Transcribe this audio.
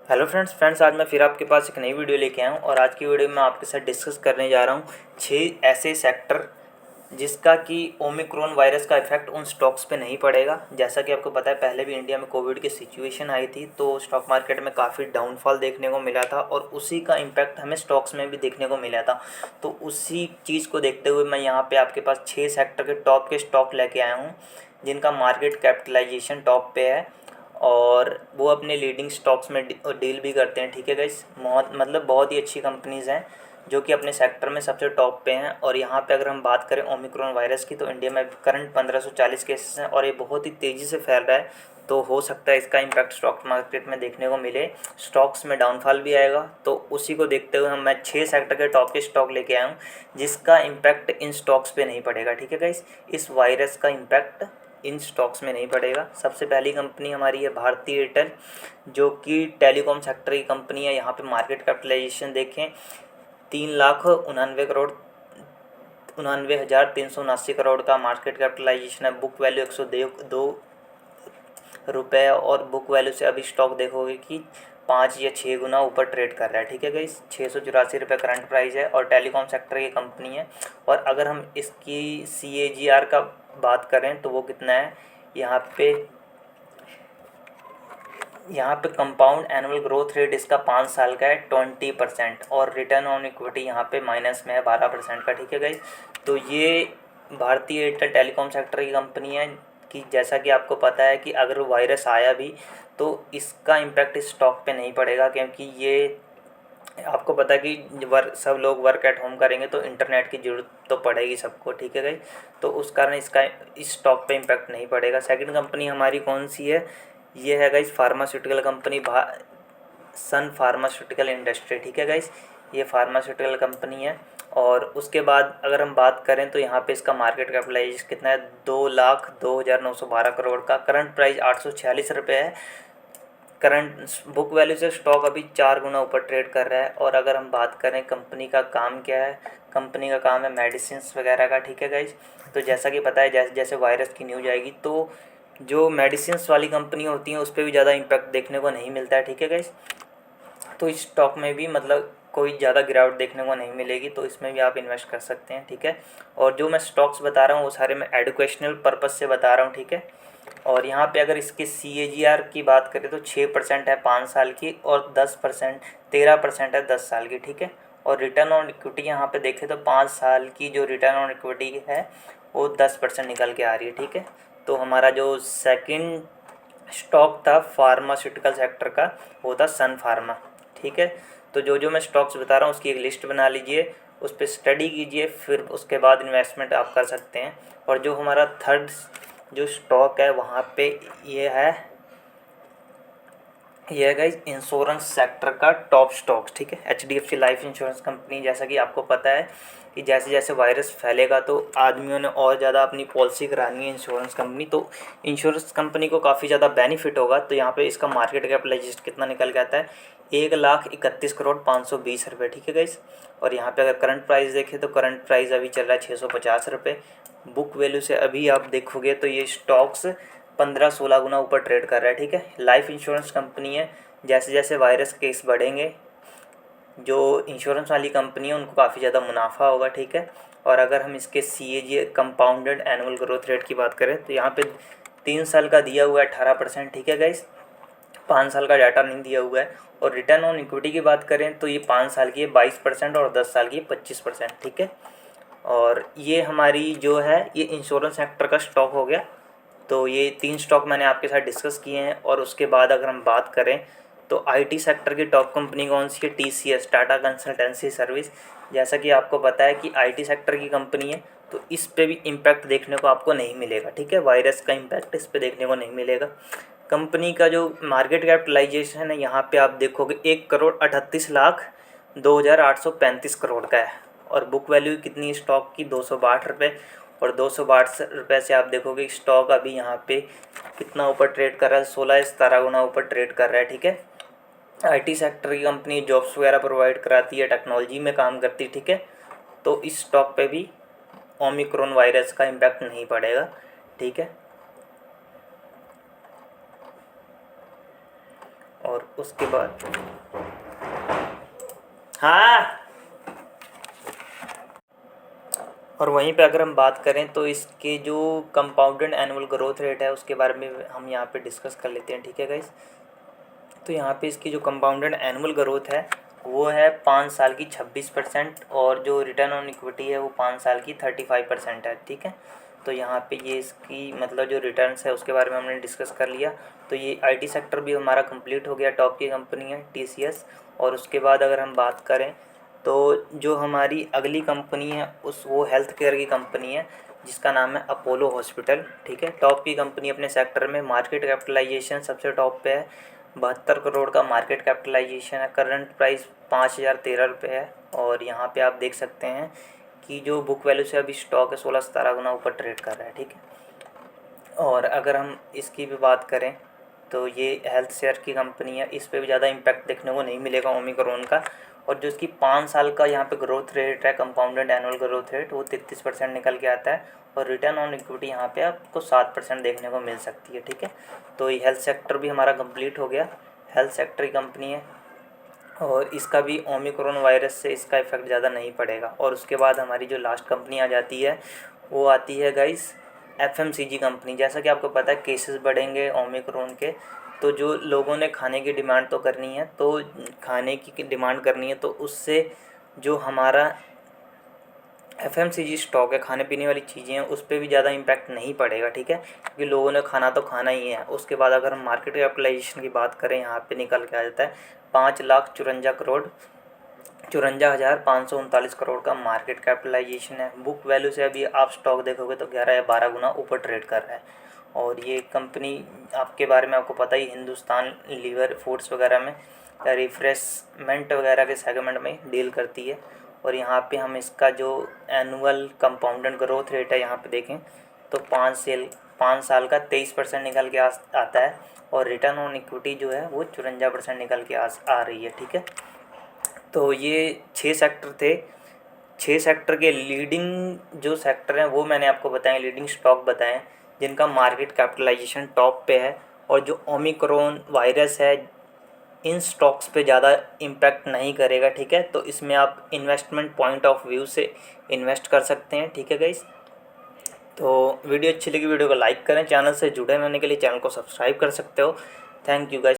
Hello friends आज मैं फिर आपके पास एक नई वीडियो लेके आया हूँ और आज की वीडियो में आपके साथ डिस्कस करने जा रहा हूँ 6 ऐसे सेक्टर जिसका कि ओमिक्रॉन वायरस का इफेक्ट उन स्टॉक्स पे नहीं पड़ेगा। जैसा कि आपको पता है पहले भी इंडिया में कोविड की सिचुएशन आई थी तो स्टॉक मार्केट में काफ़ी डाउनफॉल देखने को मिला था और उसी का इम्पैक्ट हमें स्टॉक्स में भी देखने को मिला था। तो उसी चीज़ को देखते हुए मैं यहाँ पे आपके पास 6 सेक्टर के टॉप के स्टॉक लेके आया हूँ जिनका मार्केट कैपिटलाइजेशन टॉप पे है और वो अपने लीडिंग स्टॉक्स में डील भी करते हैं। ठीक है गाइस, बहुत ही अच्छी कंपनीज़ हैं जो कि अपने सेक्टर में सबसे टॉप पे हैं। और यहाँ पे अगर हम बात करें ओमिक्रॉन वायरस की तो इंडिया में करंट 1540 केसेस हैं और ये बहुत ही तेज़ी से फैल रहा है। तो हो सकता है इसका इम्पैक्ट स्टॉक मार्केट में देखने को मिले, स्टॉक्स में डाउनफॉल भी आएगा। तो उसी को देखते हुए मैं 6 सेक्टर के टॉप के स्टॉक लेके आया हूँ जिसका इम्पैक्ट इन स्टॉक्स पे नहीं पड़ेगा। ठीक है गाइस, इस वायरस का इम्पैक्ट इन स्टॉक्स में नहीं पड़ेगा। सबसे पहली कंपनी हमारी है भारती एयरटेल जो कि टेलीकॉम सेक्टर की कंपनी है। यहाँ पे मार्केट कैपिटलाइजेशन देखें 3,99,379 का मार्केट कैपिटलाइजेशन है। बुक वैल्यू 102 रुपये और बुक वैल्यू से अभी स्टॉक देखोगे कि 5 या 6 गुना ऊपर ट्रेड कर रहा है। ठीक है गाइस, 684 रुपये करंट प्राइस है और टेलीकॉम सेक्टर की कंपनी है। और अगर हम इसकी CAGR का बात करें तो वो कितना है, यहाँ पे कंपाउंड एनुअल ग्रोथ रेट इसका 5 साल का है 20% और रिटर्न ऑन इक्विटी यहाँ पे माइनस में है 12% का। ठीक है गाइस, तो ये भारतीय एयरटेल टेलीकॉम सेक्टर की कंपनी है कि जैसा कि आपको पता है कि अगर वायरस आया भी तो इसका इम्पैक्ट इस स्टॉक पे नहीं पड़ेगा क्योंकि ये आपको पता है कि सब लोग वर्क एट होम करेंगे तो इंटरनेट की ज़रूरत तो पड़ेगी सबको। ठीक है गाइस, तो उस कारण इसका इस स्टॉक पे इम्पैक्ट नहीं पड़ेगा। सेकंड कंपनी हमारी कौन सी है, ये है गाइस फार्मास्यूटिकल कंपनी सन फार्मास्यूटिकल इंडस्ट्री। ठीक है गाइस, ये फार्मास्यूटिकल कंपनी है। और उसके बाद अगर हम बात करें तो यहाँ पे इसका मार्केट कैपिटलाइजेशन कितना है, 2,02,912 करोड़ का। करंट प्राइस 846 रुपये है। करंट बुक वैल्यू से स्टॉक अभी 4 गुना ऊपर ट्रेड कर रहा है। और अगर हम बात करें कंपनी का काम क्या है, कंपनी का काम है मेडिसिन्स वगैरह का। ठीक है गाइज, तो जैसा कि पता है जैसे जैसे वायरस की न्यूज आएगी तो जो मेडिसिन्स वाली कंपनी होती हैं उस पर भी ज़्यादा इम्पैक्ट देखने को नहीं मिलता है। ठीक है गाइज, तो इस स्टॉक में भी कोई ज़्यादा गिरावट देखने को नहीं मिलेगी, तो इसमें भी आप इन्वेस्ट कर सकते हैं। ठीक है, और जो मैं स्टॉक्स बता रहा हूँ वो सारे मैं एजुकेशनल पर्पज़ से बता रहा हूँ। ठीक है, और यहाँ पे अगर इसके CAGR की बात करें तो 6% है 5 साल की और 13% है 10 साल की। ठीक है, और रिटर्न ऑन इक्विटी यहाँ पे देखें तो 5 साल की जो रिटर्न ऑन इक्विटी है वो 10% निकल के आ रही है। ठीक है, तो हमारा जो सेकंड स्टॉक था फार्मास्यूटिकल सेक्टर का वो था सन फार्मा। ठीक है, तो जो जो मैं स्टॉक्स बता रहा हूँ उसकी एक लिस्ट बना लीजिए, उस पर स्टडी कीजिए, फिर उसके बाद इन्वेस्टमेंट आप कर सकते हैं। और जो हमारा थर्ड जो स्टॉक है वहाँ पे ये है गाइज इंश्योरेंस सेक्टर का टॉप स्टॉक्स। ठीक है, HDFC लाइफ इंश्योरेंस कंपनी। जैसा कि आपको पता है कि जैसे जैसे वायरस फैलेगा तो आदमियों ने और ज़्यादा अपनी पॉलिसी करानी है इंश्योरेंस कंपनी, तो इंश्योरेंस कंपनी को काफ़ी ज़्यादा बेनिफिट होगा। तो यहाँ पे इसका मार्केट कैपिटलाइजेशन कितना निकल के आता है, 1,31,520 रुपये। ठीक है गाइज, और यहाँ पे अगर करंट प्राइस देखें तो करंट प्राइस अभी चल रहा है 650 रुपये। बुक वैल्यू से अभी आप देखोगे तो ये स्टॉक्स 15-16 गुना ऊपर ट्रेड कर रहा है। ठीक है, लाइफ इंश्योरेंस कंपनी है। जैसे जैसे वायरस केस बढ़ेंगे जो इंश्योरेंस वाली कंपनी है उनको काफ़ी ज़्यादा मुनाफा होगा। ठीक है, और अगर हम इसके CAG compounded annual growth rate की बात करें तो यहाँ पे 3 साल का दिया हुआ है 18%। ठीक है गाइस, 5 साल का डाटा नहीं दिया हुआ है। और रिटर्न ऑन इक्विटी की बात करें तो ये 5 साल की है 22% और 10 साल की 25%। ठीक है, और ये हमारी जो है ये इंश्योरेंस सेक्टर का स्टॉक हो गया। तो ये 3 स्टॉक मैंने आपके साथ डिस्कस किए हैं। और उसके बाद अगर हम बात करें तो IT सेक्टर की टॉप कंपनी कौन सी है, TCS टाटा कंसल्टेंसी सर्विस। जैसा कि आपको पता है कि IT सेक्टर की कंपनी है तो इस पे भी इम्पैक्ट देखने को आपको नहीं मिलेगा। ठीक है, वायरस का इम्पैक्ट इस पे देखने को नहीं मिलेगा। कंपनी का जो मार्केट कैपिटलाइजेशन है यहाँ पे आप देखोगे 1,38,02,835 करोड़ का है। और बुक वैल्यू कितनी है स्टॉक की, 262 रुपये। और 262 रुपये से आप देखोगे स्टॉक अभी यहाँ पे कितना ऊपर ट्रेड कर रहा है, 16 से 17 गुना ऊपर ट्रेड कर रहा है। ठीक है, IT सेक्टर की कंपनी जॉब्स वगैरह प्रोवाइड कराती है, टेक्नोलॉजी में काम करती है। ठीक है, तो इस स्टॉक पे भी ओमिक्रॉन वायरस का इम्पैक्ट नहीं पड़ेगा। ठीक है, और उसके बाद हाँ, और वहीं पे अगर हम बात करें तो इसके जो कंपाउंडेड एनुअल ग्रोथ रेट है उसके बारे में हम यहाँ पे डिस्कस कर लेते हैं, ठीक है गाइस। तो यहाँ पे इसकी जो कंपाउंडेड एनुअल ग्रोथ है वो है 5 साल की 26%, और जो रिटर्न ऑन इक्विटी है वो 5 साल की 35% है, ठीक है। तो यहाँ पे ये इसकी मतलब जो रिटर्न्स है उसके बारे में हमने डिस्कस कर लिया। तो ये आईटी सेक्टर भी हमारा कंप्लीट हो गया, टॉप की कंपनी है टीसीएस। और उसके बाद अगर हम बात करें तो जो हमारी अगली कंपनी है वो हेल्थ केयर की कंपनी है जिसका नाम है अपोलो हॉस्पिटल, ठीक है। टॉप की कंपनी अपने सेक्टर में, मार्केट कैपिटलाइजेशन सबसे टॉप पे है, 72 करोड़ का मार्केट कैपिटलाइजेशन है, करंट प्राइस 5,013 रुपये है। और यहाँ पे आप देख सकते हैं कि जो बुक वैल्यू से अभी स्टॉक है 16-17 गुना ऊपर ट्रेड कर रहा है, ठीक है। और अगर हम इसकी भी बात करें तो ये हेल्थ शेयर की कंपनी है, इस पर भी ज़्यादा इम्पैक्ट देखने को नहीं मिलेगा ओमिक्रॉन का। और जो इसकी 5 साल का यहाँ पे ग्रोथ रेट है, कंपाउंडेड एनुअल ग्रोथ रेट, वो 33% निकल के आता है। और रिटर्न ऑन इक्विटी यहाँ पे आपको 7% देखने को मिल सकती है, ठीक है। तो ये हेल्थ सेक्टर भी हमारा कंप्लीट हो गया, हेल्थ सेक्टर की कंपनी है, और इसका भी ओमिक्रॉन वायरस से इसका इफेक्ट ज़्यादा नहीं पड़ेगा। और उसके बाद हमारी जो लास्ट कंपनी आ जाती है वो आती है गाइस एफएमसीजी कंपनी। जैसा कि आपको पता है केसेस बढ़ेंगे ओमिक्रॉन के, तो जो लोगों ने खाने की डिमांड तो करनी है, तो खाने की डिमांड करनी है, तो उससे जो हमारा एफएमसीजी स्टॉक है, खाने पीने वाली चीज़ें हैं, उस पर भी ज़्यादा इम्पैक्ट नहीं पड़ेगा, ठीक है, क्योंकि लोगों ने खाना तो खाना ही है। उसके बाद अगर हम मार्केट कैपिटलाइजेशन की बात करें, यहाँ पे निकल के आ जाता है 5,54,539 करोड़ का मार्केट कैपिटलाइजेशन है। बुक वैल्यू से अभी आप स्टॉक देखोगे तो 11 या 12 गुना ऊपर ट्रेड कर रहा है। और ये कंपनी आपके बारे में आपको पता ही, हिंदुस्तान लीवर फूड्स वगैरह में रिफ्रेशमेंट वगैरह के सेगमेंट में डील करती है। और यहाँ पे हम इसका जो एनुअल कंपाउंडेड ग्रोथ रेट है यहाँ पे देखें तो 5 साल का 23% निकल के आता है। और रिटर्न ऑन इक्विटी जो है वो 54% निकल के आ रही है, ठीक है। तो ये 6 सेक्टर थे। 6 सेक्टर के लीडिंग जो सेक्टर हैं वो मैंने आपको बताए, लीडिंग स्टॉक बताएं जिनका मार्केट कैपिटलाइजेशन टॉप पे है। और जो ओमिक्रॉन वायरस है इन स्टॉक्स पे ज़्यादा इम्पैक्ट नहीं करेगा, ठीक है। तो इसमें आप इन्वेस्टमेंट पॉइंट ऑफ व्यू से इन्वेस्ट कर सकते हैं, ठीक है गाइस। तो वीडियो अच्छी लगी, वीडियो को लाइक करें, चैनल से जुड़े रहने के लिए चैनल को सब्सक्राइब कर सकते हो। Thank you guys.